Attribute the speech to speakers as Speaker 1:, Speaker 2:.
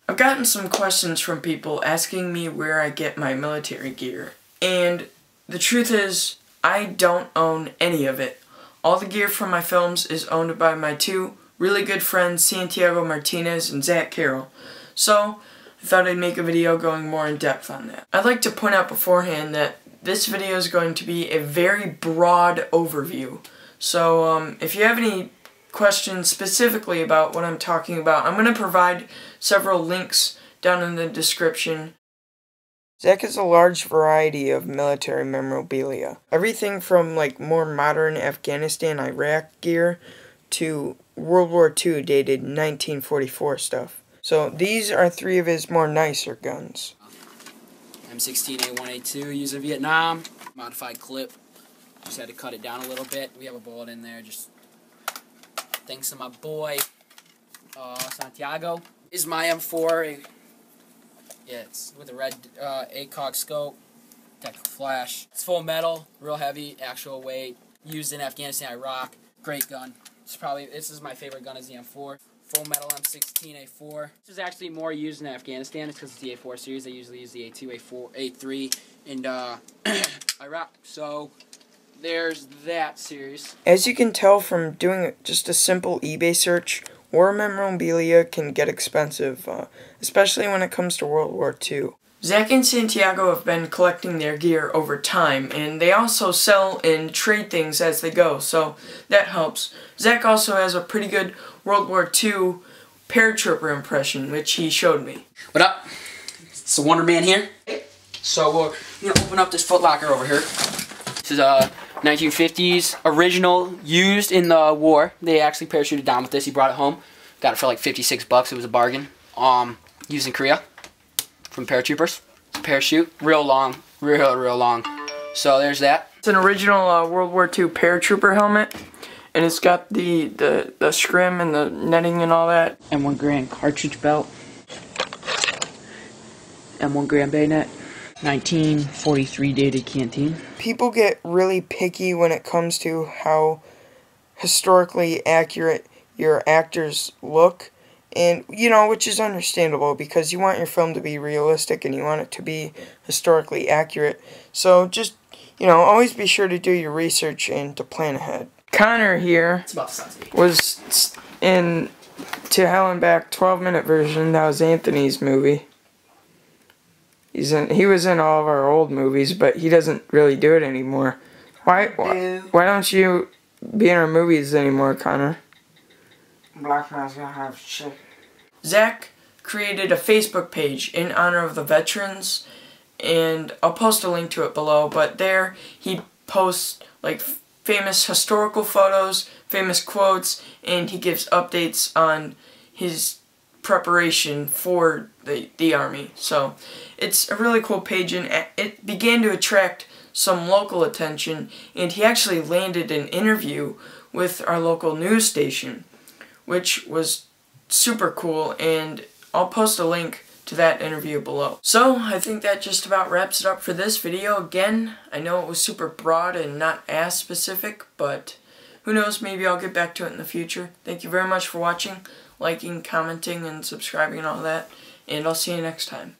Speaker 1: I've gotten some questions from people asking me where I get my military gear, and the truth is, I don't own any of it. All the gear from my films is owned by my two really good friends, Santiago Martinez and Zach Carroll. So, I thought I'd make a video going more in depth on that. I'd like to point out beforehand that this video is going to be a very broad overview. So, if you have any questions specifically about what I'm talking about, I'm going to provide several links down in the description. Zach has a large variety of military memorabilia. Everything from like more modern Afghanistan, Iraq gear to World War II dated 1944 stuff. So these are three of his more nicer guns.
Speaker 2: M16A1A2, used in Vietnam. Modified clip. Just had to cut it down a little bit. We have a bullet in there. Just thanks to my boy Santiago. This is my M4. Yeah, it's with a red ACOG scope, tactical flash. It's full metal, real heavy, actual weight. Used in Afghanistan, Iraq. Great gun. This is my favorite gun is the M4. Full metal M16A4. This is actually more used in Afghanistan. It's because it's the A4 series. They usually use the A2, A4, A3 in Iraq. So there's that series.
Speaker 1: As you can tell from doing just a simple eBay search, war memorabilia can get expensive, especially when it comes to World War II. Zach and Santiago have been collecting their gear over time, and they also sell and trade things as they go, so that helps. Zach also has a pretty good World War II paratrooper impression, which he showed me.
Speaker 2: What up? It's the Wonder Man here. So we're going to open up this Foot Locker over here. This is a 1950s original, used in the war. They actually parachuted down with this. He brought it home. Got it for like 56 bucks. It was a bargain. Used in Korea from paratroopers. It's a parachute, real long, real long. So there's that.
Speaker 1: It's an original World War II paratrooper helmet, and it's got the scrim and the netting and all that.
Speaker 2: M1 Garand cartridge belt. M1 Garand bayonet. 1943 dated canteen.
Speaker 1: People get really picky when it comes to how historically accurate your actors look, and which is understandable because you want your film to be realistic and you want it to be historically accurate. So just always be sure to do your research and to plan ahead. Connor here was in To Hell and Back 12-minute version. That was Anthony's movie. He was in all of our old movies, but he doesn't really do it anymore. Why don't you be in our movies anymore, Connor?
Speaker 3: Black man's gonna have shit.
Speaker 1: Zach created a Facebook page in honor of the veterans, and I'll post a link to it below, but there he posts like famous historical photos, famous quotes, and he gives updates on his preparation for the Army. So it's a really cool page, and it began to attract some local attention, and he actually landed an interview with our local news station, which was super cool, and I'll post a link to that interview below. So I think that just about wraps it up for this video. Again, I know it was super broad and not as specific, but who knows, maybe I'll get back to it in the future. Thank you very much for watching, liking, commenting, and subscribing and all that, and I'll see you next time.